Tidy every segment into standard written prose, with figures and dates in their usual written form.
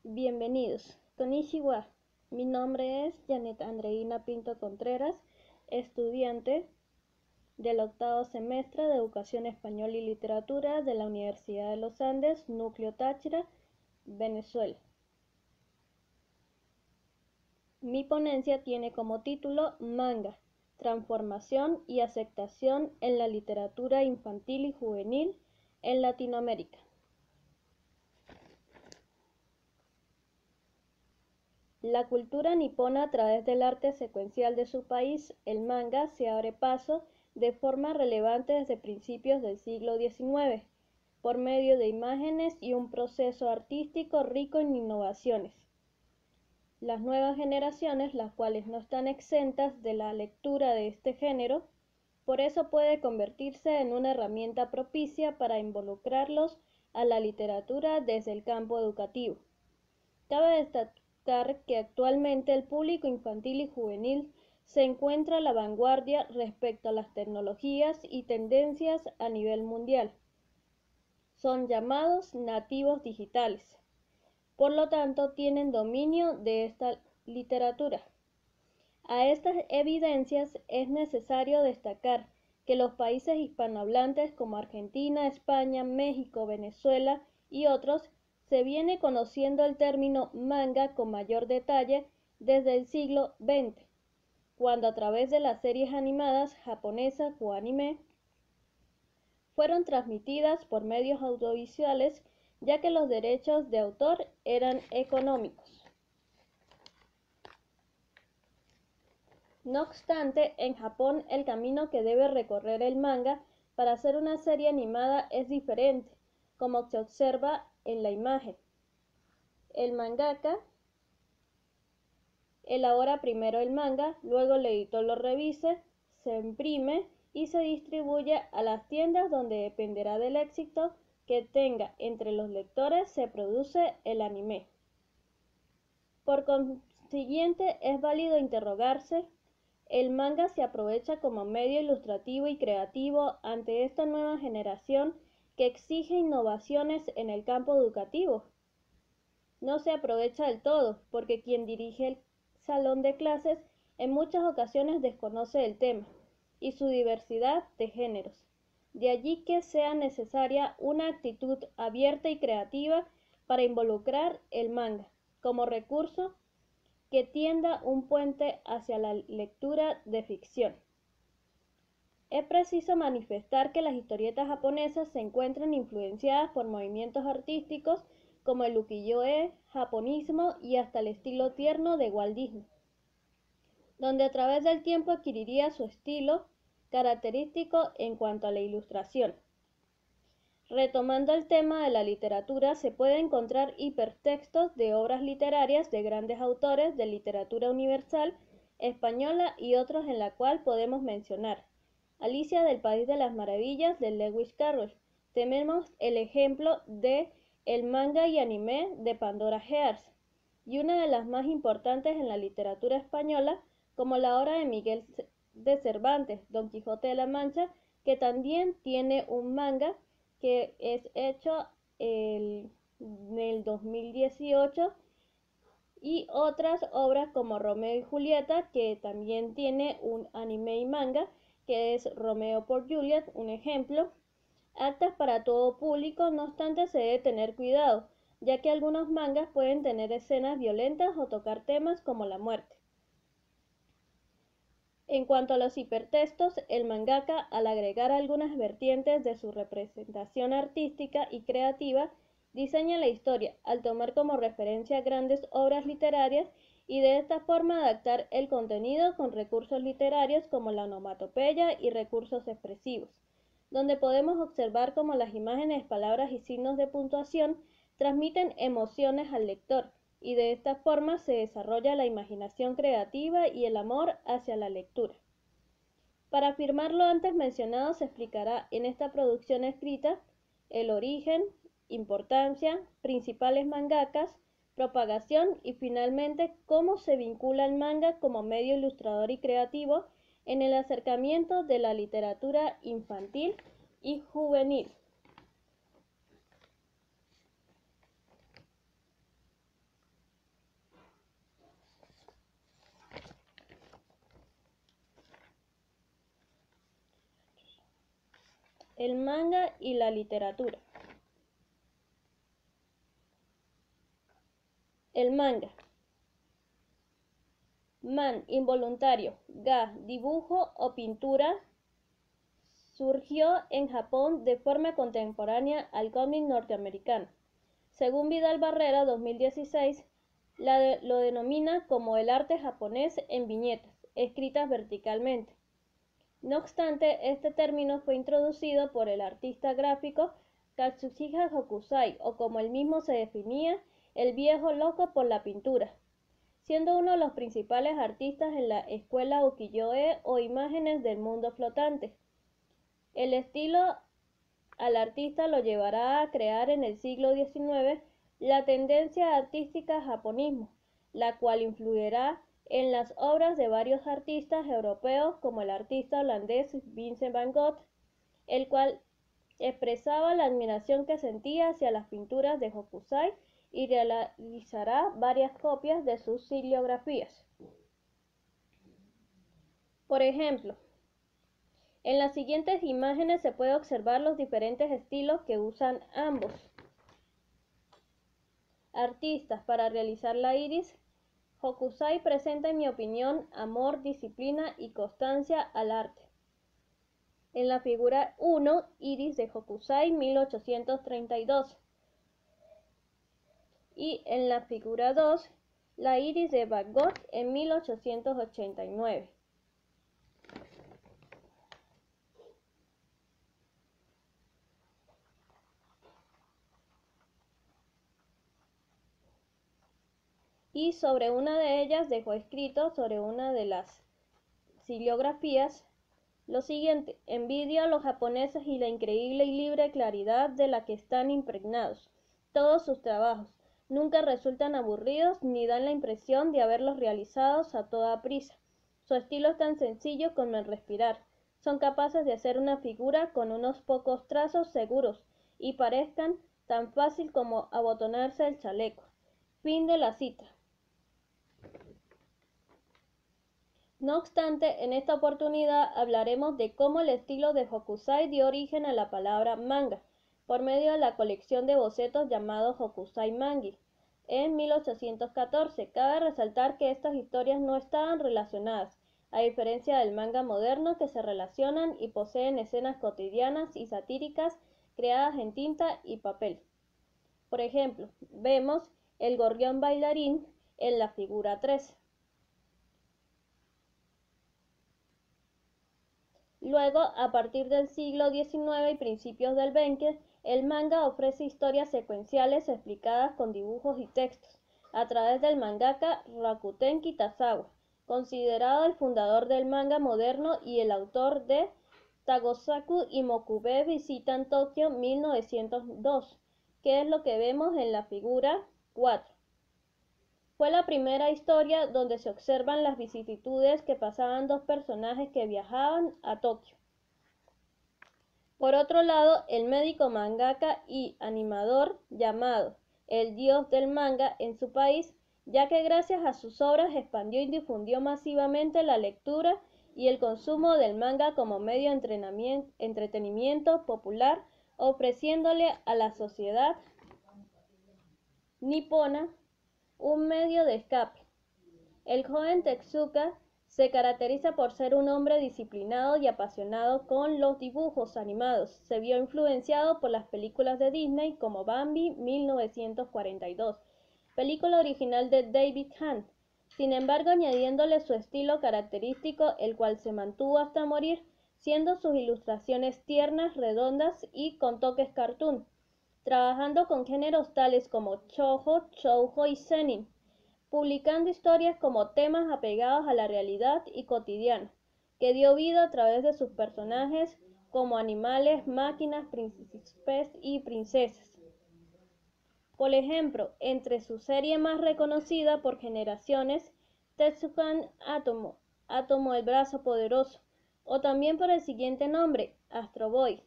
Bienvenidos. Konnichiwa. Mi nombre es Janet Andreina Pinto Contreras, estudiante del octavo semestre de Educación Español y Literatura de la Universidad de los Andes, Núcleo Táchira, Venezuela. Mi ponencia tiene como título Manga, transformación y aceptación en la literatura infantil y juvenil en Latinoamérica. La cultura nipona a través del arte secuencial de su país, el manga, se abre paso de forma relevante desde principios del siglo XIX, por medio de imágenes y un proceso artístico rico en innovaciones. Las nuevas generaciones, las cuales no están exentas de la lectura de este género, por eso puede convertirse en una herramienta propicia para involucrarlos a la literatura desde el campo educativo. Cabe destacar que actualmente el público infantil y juvenil se encuentra a la vanguardia respecto a las tecnologías y tendencias a nivel mundial. Son llamados nativos digitales. Por lo tanto, tienen dominio de esta literatura. A estas evidencias es necesario destacar que los países hispanohablantes como Argentina, España, México, Venezuela y otros se viene conociendo el término manga con mayor detalle desde el siglo XX, cuando a través de las series animadas japonesas o anime fueron transmitidas por medios audiovisuales, ya que los derechos de autor eran económicos. No obstante, en Japón el camino que debe recorrer el manga para hacer una serie animada es diferente, como se observa en la imagen. El mangaka elabora primero el manga, luego el editor lo revisa, se imprime y se distribuye a las tiendas donde dependerá del éxito que tenga entre los lectores se produce el anime. Por consiguiente, es válido interrogarse, ¿el manga se aprovecha como medio ilustrativo y creativo ante esta nueva generación que exige innovaciones en el campo educativo? No se aprovecha del todo, porque quien dirige el salón de clases en muchas ocasiones desconoce el tema y su diversidad de géneros. De allí que sea necesaria una actitud abierta y creativa para involucrar el manga como recurso que tienda un puente hacia la lectura de ficción. Es preciso manifestar que las historietas japonesas se encuentran influenciadas por movimientos artísticos como el ukiyo-e, japonismo y hasta el estilo tierno de Walt Disney, donde a través del tiempo adquiriría su estilo característico en cuanto a la ilustración. Retomando el tema de la literatura, se puede encontrar hipertextos de obras literarias de grandes autores de literatura universal española y otros en la cual podemos mencionar Alicia del País de las Maravillas de Lewis Carroll. Tenemos el ejemplo de el manga y anime de Pandora Hearts, y una de las más importantes en la literatura española, como la obra de Miguel de Cervantes, Don Quijote de la Mancha, que también tiene un manga que es hecho en el 2018, y otras obras como Romeo y Julieta, que también tiene un anime y manga, que es Romeo por Juliet, un ejemplo. Aptas para todo público, no obstante se debe tener cuidado, ya que algunos mangas pueden tener escenas violentas o tocar temas como la muerte. En cuanto a los hipertextos, el mangaka, al agregar algunas vertientes de su representación artística y creativa, diseña la historia, al tomar como referencia grandes obras literarias y de esta forma adaptar el contenido con recursos literarios como la onomatopeya y recursos expresivos, donde podemos observar cómo las imágenes, palabras y signos de puntuación transmiten emociones al lector, y de esta forma se desarrolla la imaginación creativa y el amor hacia la lectura. Para afirmar lo antes mencionado, se explicará en esta producción escrita el origen, importancia, principales mangakas, propagación y finalmente cómo se vincula el manga como medio ilustrador y creativo en el acercamiento de la literatura infantil y juvenil. El manga y la literatura. El manga. Man, involuntario. Ga, dibujo o pintura. Surgió en Japón de forma contemporánea al cómic norteamericano. Según Vidal Barrera, 2016, lo denomina como el arte japonés en viñetas, escritas verticalmente. No obstante, este término fue introducido por el artista gráfico Katsuhisa Hokusai, o como él mismo se definía, el viejo loco por la pintura, siendo uno de los principales artistas en la escuela ukiyo-e o imágenes del mundo flotante. El estilo al artista lo llevará a crear en el siglo XIX la tendencia artística japonismo, la cual influirá en las obras de varios artistas europeos como el artista holandés Vincent van Gogh, el cual expresaba la admiración que sentía hacia las pinturas de Hokusai y realizará varias copias de sus xilografías. Por ejemplo, en las siguientes imágenes se puede observar los diferentes estilos que usan ambos artistas para realizar la iris. Hokusai presenta, en mi opinión, amor, disciplina y constancia al arte. En la figura 1, iris de Hokusai, 1832. Y en la figura 2, la iris de Van Gogh en 1889. Y sobre una de ellas dejó escrito, sobre una de las xilografías, lo siguiente: envidio a los japoneses y la increíble y libre claridad de la que están impregnados. Todos sus trabajos nunca resultan aburridos ni dan la impresión de haberlos realizados a toda prisa. Su estilo es tan sencillo como el respirar. Son capaces de hacer una figura con unos pocos trazos seguros y parezcan tan fácil como abotonarse el chaleco. Fin de la cita. No obstante, en esta oportunidad hablaremos de cómo el estilo de Hokusai dio origen a la palabra manga, por medio de la colección de bocetos llamado Hokusai Mangi, en 1814. Cabe resaltar que estas historias no estaban relacionadas, a diferencia del manga moderno, que se relacionan y poseen escenas cotidianas y satíricas creadas en tinta y papel. Por ejemplo, vemos el gorrión bailarín en la figura 3. Luego, a partir del siglo XIX y principios del XX, el manga ofrece historias secuenciales explicadas con dibujos y textos, a través del mangaka Rakuten Kitazawa, considerado el fundador del manga moderno y el autor de Tagosaku y Mokube visitan Tokio 1902, que es lo que vemos en la figura 4. Fue la primera historia donde se observan las vicisitudes que pasaban dos personajes que viajaban a Tokio. Por otro lado, el médico mangaka y animador llamado el dios del manga en su país, ya que gracias a sus obras expandió y difundió masivamente la lectura y el consumo del manga como medio de entretenimiento popular, ofreciéndole a la sociedad nipona un medio de escape. El joven Tezuka se caracteriza por ser un hombre disciplinado y apasionado con los dibujos animados. Se vio influenciado por las películas de Disney como Bambi 1942, película original de David Hahn, sin embargo añadiéndole su estilo característico, el cual se mantuvo hasta morir, siendo sus ilustraciones tiernas, redondas y con toques cartoon, trabajando con géneros tales como shoujo y seinen, publicando historias como temas apegados a la realidad y cotidiana, que dio vida a través de sus personajes como animales, máquinas, príncipes y princesas. Por ejemplo, entre su serie más reconocida por generaciones, Tetsukan Atomo, Átomo el brazo poderoso, o también por el siguiente nombre, Astro Boy.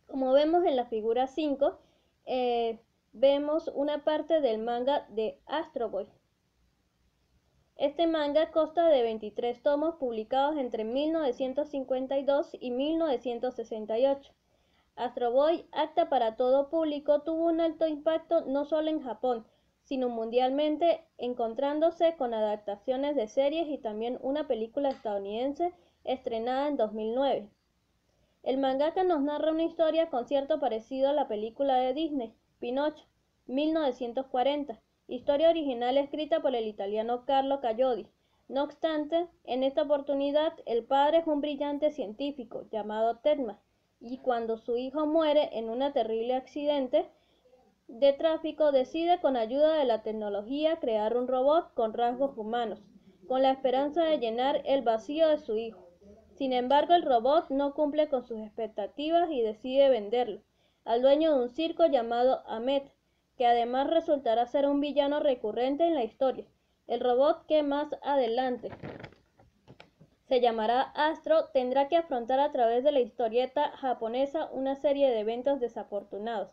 Como vemos en la figura 5, vemos una parte del manga de Astro Boy. Este manga consta de 23 tomos publicados entre 1952 y 1968. Astro Boy, apta para todo público, tuvo un alto impacto no solo en Japón, sino mundialmente, encontrándose con adaptaciones de series y también una película estadounidense estrenada en 2009. El mangaka nos narra una historia con cierto parecido a la película de Disney, Pinocho, 1940, historia original escrita por el italiano Carlo Collodi. No obstante, en esta oportunidad el padre es un brillante científico llamado Tedma, y cuando su hijo muere en un terrible accidente de tráfico decide con ayuda de la tecnología crear un robot con rasgos humanos, con la esperanza de llenar el vacío de su hijo. Sin embargo, el robot no cumple con sus expectativas y decide venderlo al dueño de un circo llamado Ahmed, que además resultará ser un villano recurrente en la historia. El robot, que más adelante se llamará Astro, tendrá que afrontar a través de la historieta japonesa una serie de eventos desafortunados.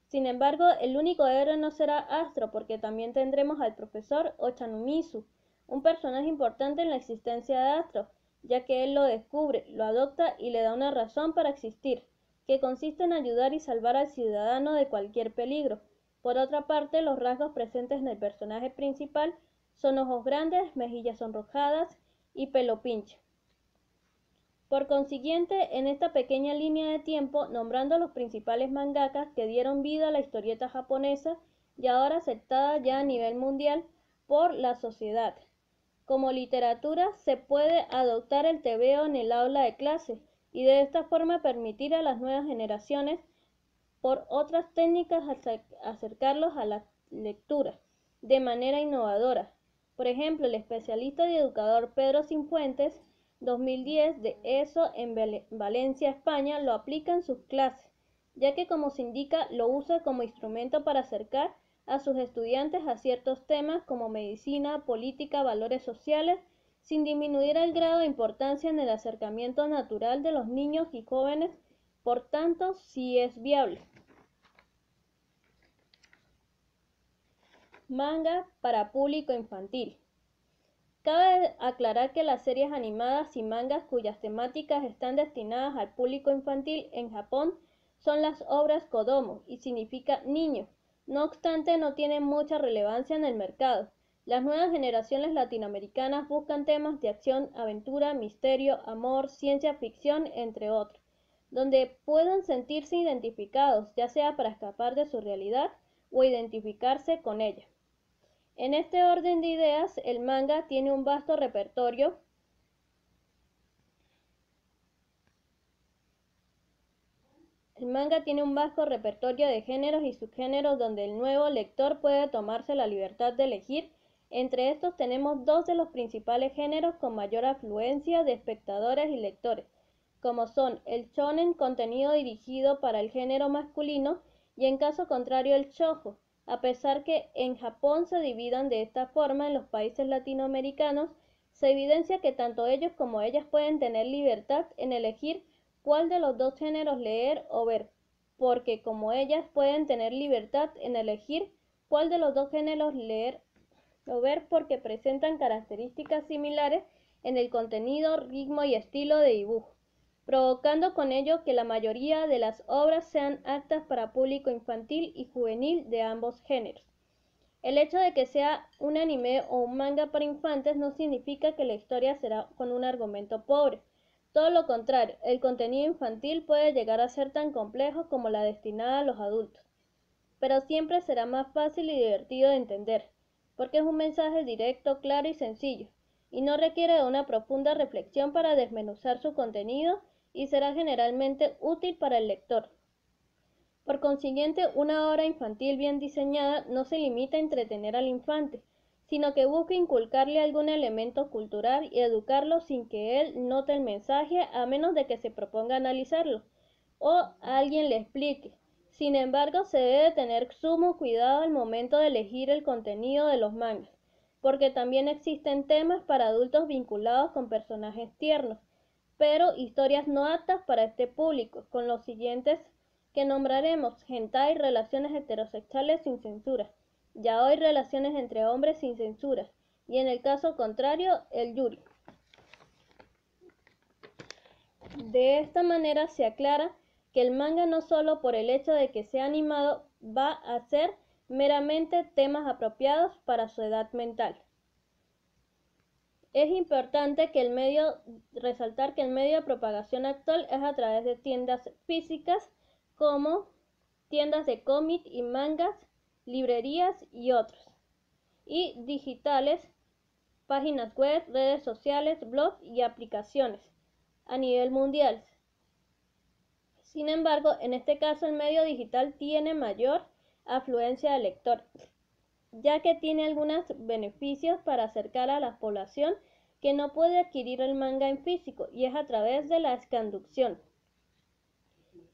Sin embargo, el único héroe no será Astro, porque también tendremos al profesor Ochanomizu, un personaje importante en la existencia de Astro, ya que él lo descubre, lo adopta y le da una razón para existir, que consiste en ayudar y salvar al ciudadano de cualquier peligro. Por otra parte, los rasgos presentes en el personaje principal son ojos grandes, mejillas sonrojadas y pelo pinche. Por consiguiente, en esta pequeña línea de tiempo, nombrando los principales mangakas que dieron vida a la historieta japonesa y ahora aceptada ya a nivel mundial por la sociedad. Como literatura, se puede adoptar el tebeo en el aula de clase y de esta forma permitir a las nuevas generaciones, por otras técnicas, acercarlos a la lectura de manera innovadora. Por ejemplo, el especialista y educador Pedro Cifuentes 2010 de ESO en Valencia, España, lo aplica en sus clases, ya que como se indica, lo usa como instrumento para acercar a sus estudiantes a ciertos temas como medicina, política, valores sociales, sin disminuir el grado de importancia en el acercamiento natural de los niños y jóvenes, por tanto, sí es viable. Manga para público infantil. Cabe aclarar que las series animadas y mangas cuyas temáticas están destinadas al público infantil en Japón son las obras Kodomo y significa niño. No obstante, no tienen mucha relevancia en el mercado. Las nuevas generaciones latinoamericanas buscan temas de acción, aventura, misterio, amor, ciencia ficción, entre otros, donde puedan sentirse identificados, ya sea para escapar de su realidad o identificarse con ella. En este orden de ideas, el manga tiene un vasto repertorio de géneros y subgéneros donde el nuevo lector puede tomarse la libertad de elegir. Entre estos tenemos dos de los principales géneros con mayor afluencia de espectadores y lectores, como son el shonen, contenido dirigido para el género masculino, y en caso contrario el shoujo. A pesar que en Japón se dividan de esta forma, en los países latinoamericanos se evidencia que tanto ellos como ellas pueden tener libertad en elegir cuál de los dos géneros leer o ver, porque como ellas pueden tener libertad en elegir cuál de los dos géneros leer o ver porque presentan características similares en el contenido, ritmo y estilo de dibujo, provocando con ello que la mayoría de las obras sean aptas para público infantil y juvenil de ambos géneros. El hecho de que sea un anime o un manga para infantes no significa que la historia será con un argumento pobre. Todo lo contrario, el contenido infantil puede llegar a ser tan complejo como la destinada a los adultos, pero siempre será más fácil y divertido de entender, porque es un mensaje directo, claro y sencillo, y no requiere de una profunda reflexión para desmenuzar su contenido y será generalmente útil para el lector. Por consiguiente, una obra infantil bien diseñada no se limita a entretener al infante, sino que busca inculcarle algún elemento cultural y educarlo sin que él note el mensaje, a menos de que se proponga analizarlo o alguien le explique. Sin embargo, se debe tener sumo cuidado al momento de elegir el contenido de los mangas, porque también existen temas para adultos vinculados con personajes tiernos, pero historias no aptas para este público, con los siguientes que nombraremos: hentai, relaciones heterosexuales sin censura; yaoi, relaciones entre hombres sin censura; y en el caso contrario, el yuri. De esta manera se aclara que el manga no solo por el hecho de que sea animado va a ser meramente temas apropiados para su edad mental. Es importante resaltar que el medio de propagación actual es a través de tiendas físicas como tiendas de cómic y mangas, librerías y otros, y digitales, páginas web, redes sociales, blogs y aplicaciones a nivel mundial. Sin embargo, en este caso el medio digital tiene mayor afluencia de lectores, ya que tiene algunos beneficios para acercar a la población que no puede adquirir el manga en físico, y es a través de la escanducción,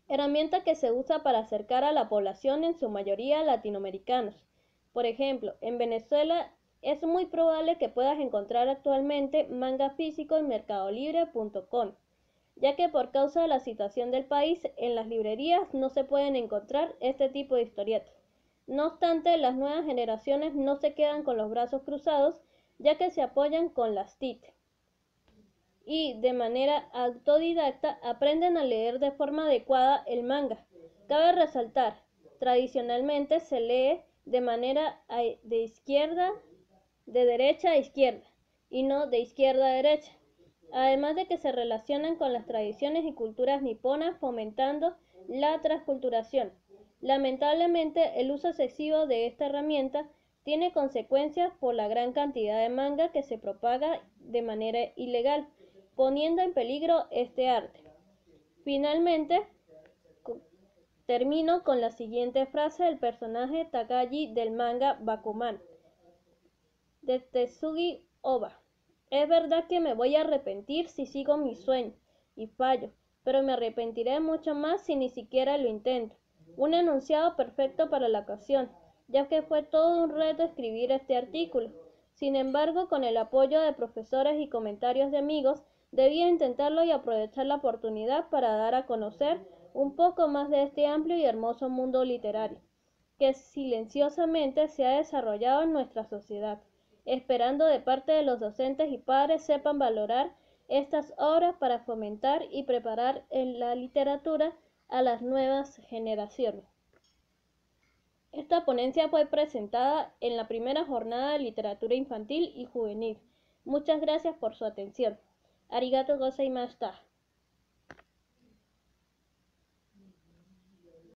herramienta que se usa para acercar a la población, en su mayoría latinoamericanos. Por ejemplo, en Venezuela es muy probable que puedas encontrar actualmente manga físico en mercadolibre.com, ya que por causa de la situación del país, en las librerías no se pueden encontrar este tipo de historietas. No obstante, las nuevas generaciones no se quedan con los brazos cruzados, ya que se apoyan con las TIC y de manera autodidacta aprenden a leer de forma adecuada el manga. Cabe resaltar, tradicionalmente se lee de manera de derecha a izquierda, y no de izquierda a derecha, además de que se relacionan con las tradiciones y culturas niponas, fomentando la transculturación. Lamentablemente, el uso excesivo de esta herramienta tiene consecuencias por la gran cantidad de manga que se propaga de manera ilegal, poniendo en peligro este arte. Finalmente, termino con la siguiente frase del personaje Takagi del manga Bakuman, de Tetsugi Oba. Es verdad que me voy a arrepentir si sigo mi sueño y fallo, pero me arrepentiré mucho más si ni siquiera lo intento. Un enunciado perfecto para la ocasión, ya que fue todo un reto escribir este artículo. Sin embargo, con el apoyo de profesores y comentarios de amigos, debía intentarlo y aprovechar la oportunidad para dar a conocer un poco más de este amplio y hermoso mundo literario, que silenciosamente se ha desarrollado en nuestra sociedad, esperando de parte de los docentes y padres sepan valorar estas obras para fomentar y preparar en la literatura a las nuevas generaciones. Esta ponencia fue presentada en la primera jornada de literatura infantil y juvenil. Muchas gracias por su atención. Arigato gozaimashita.